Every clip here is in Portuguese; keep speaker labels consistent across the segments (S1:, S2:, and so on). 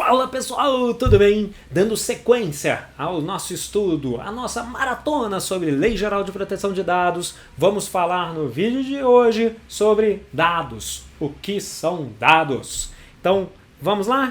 S1: Fala pessoal, tudo bem? Dando sequência ao nosso estudo, a nossa maratona sobre Lei Geral de Proteção de Dados, vamos falar no vídeo de hoje sobre dados. O que são dados? Então, vamos lá?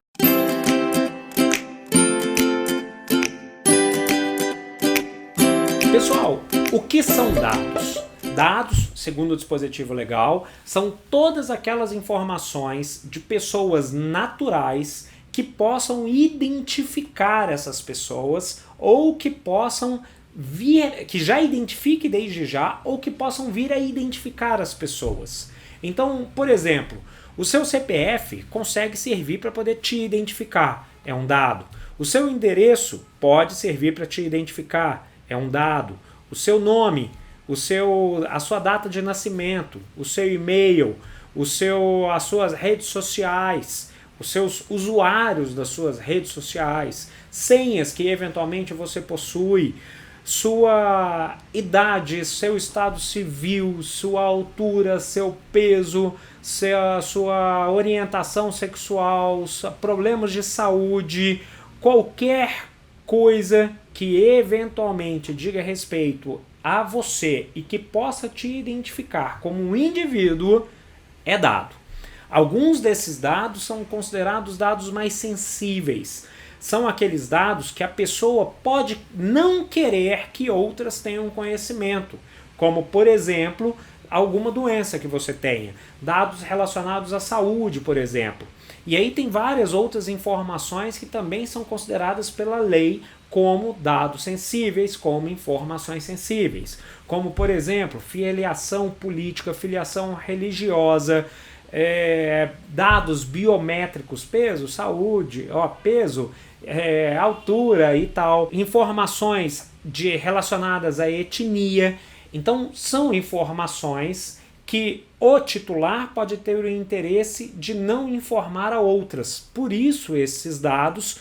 S1: Pessoal, o que são dados? Dados, segundo o dispositivo legal, são todas aquelas informações de pessoas naturais que possam identificar essas pessoas ou que possam vir, que já identifique desde já ou que possam vir a identificar as pessoas. Então, por exemplo, o seu CPF consegue servir para poder te identificar, é um dado. O seu endereço pode servir para te identificar, é um dado. O seu nome, a sua data de nascimento, o seu e-mail, as suas redes sociais, os seus usuários das suas redes sociais, senhas que eventualmente você possui, sua idade, seu estado civil, sua altura, seu peso, sua orientação sexual, problemas de saúde, qualquer coisa que eventualmente diga respeito a você e que possa te identificar como um indivíduo é dado. Alguns desses dados são considerados dados mais sensíveis. São aqueles dados que a pessoa pode não querer que outras tenham conhecimento, como, por exemplo, alguma doença que você tenha. Dados relacionados à saúde, por exemplo. E aí tem várias outras informações que também são consideradas pela lei como dados sensíveis, como informações sensíveis. Como, por exemplo, filiação política, filiação religiosa, dados biométricos, peso, saúde, peso, altura e tal, informações relacionadas à etnia. Então são informações que o titular pode ter o interesse de não informar a outras. Por isso esses dados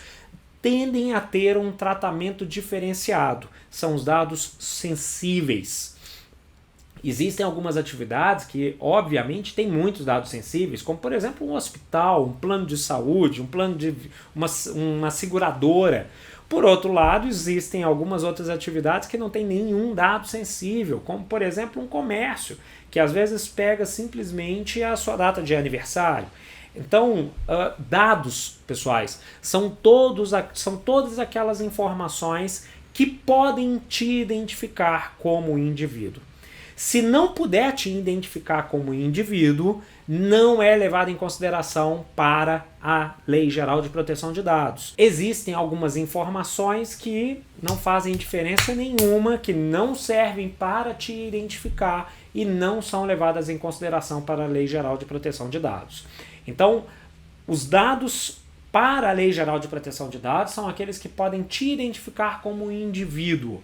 S1: tendem a ter um tratamento diferenciado. São os dados sensíveis. Existem algumas atividades que, obviamente, têm muitos dados sensíveis, como, por exemplo, um hospital, um plano de saúde, um plano de uma seguradora. Por outro lado, existem algumas outras atividades que não têm nenhum dado sensível, como, por exemplo, um comércio, que às vezes pega simplesmente a sua data de aniversário. Então, dados, pessoais, são todas aquelas informações que podem te identificar como indivíduo. Se não puder te identificar como indivíduo, não é levado em consideração para a Lei Geral de Proteção de Dados. Existem algumas informações que não fazem diferença nenhuma, que não servem para te identificar e não são levadas em consideração para a Lei Geral de Proteção de Dados. Então, os dados para a Lei Geral de Proteção de Dados são aqueles que podem te identificar como indivíduo.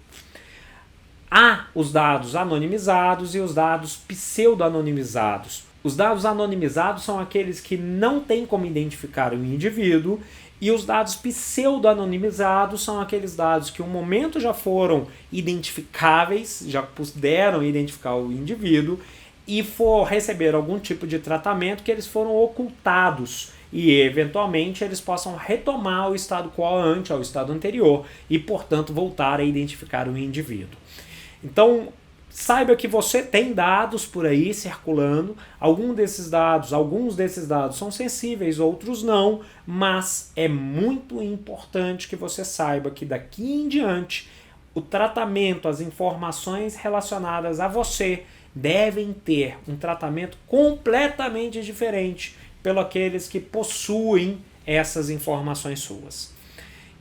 S1: Há os dados anonimizados e os dados pseudo-anonimizados. Os dados anonimizados são aqueles que não têm como identificar o indivíduo e os dados pseudo-anonimizados são aqueles dados que um momento já foram identificáveis, já puderam identificar o indivíduo e receber algum tipo de tratamento que eles foram ocultados e eventualmente eles possam retomar o estado quo ante ao estado anterior e, portanto, voltar a identificar o indivíduo. Então, saiba que você tem dados por aí circulando, alguns desses dados são sensíveis, outros não, mas é muito importante que você saiba que daqui em diante o tratamento, as informações relacionadas a você devem ter um tratamento completamente diferente pelo aqueles que possuem essas informações suas.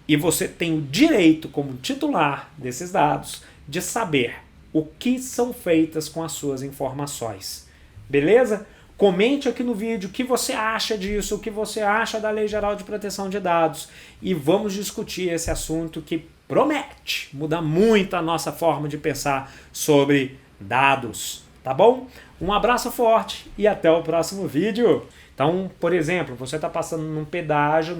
S1: E você tem o direito, como titular desses dados, de saber o que são feitas com as suas informações. Beleza? Comente aqui no vídeo o que você acha disso, o que você acha da Lei Geral de Proteção de Dados e vamos discutir esse assunto que promete mudar muito a nossa forma de pensar sobre dados, tá bom? Um abraço forte e até o próximo vídeo. Então, por exemplo, você está passando no pedágio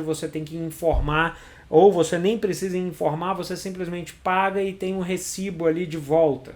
S1: você tem que informar, ou você nem precisa informar, você simplesmente paga e tem um recibo ali de volta.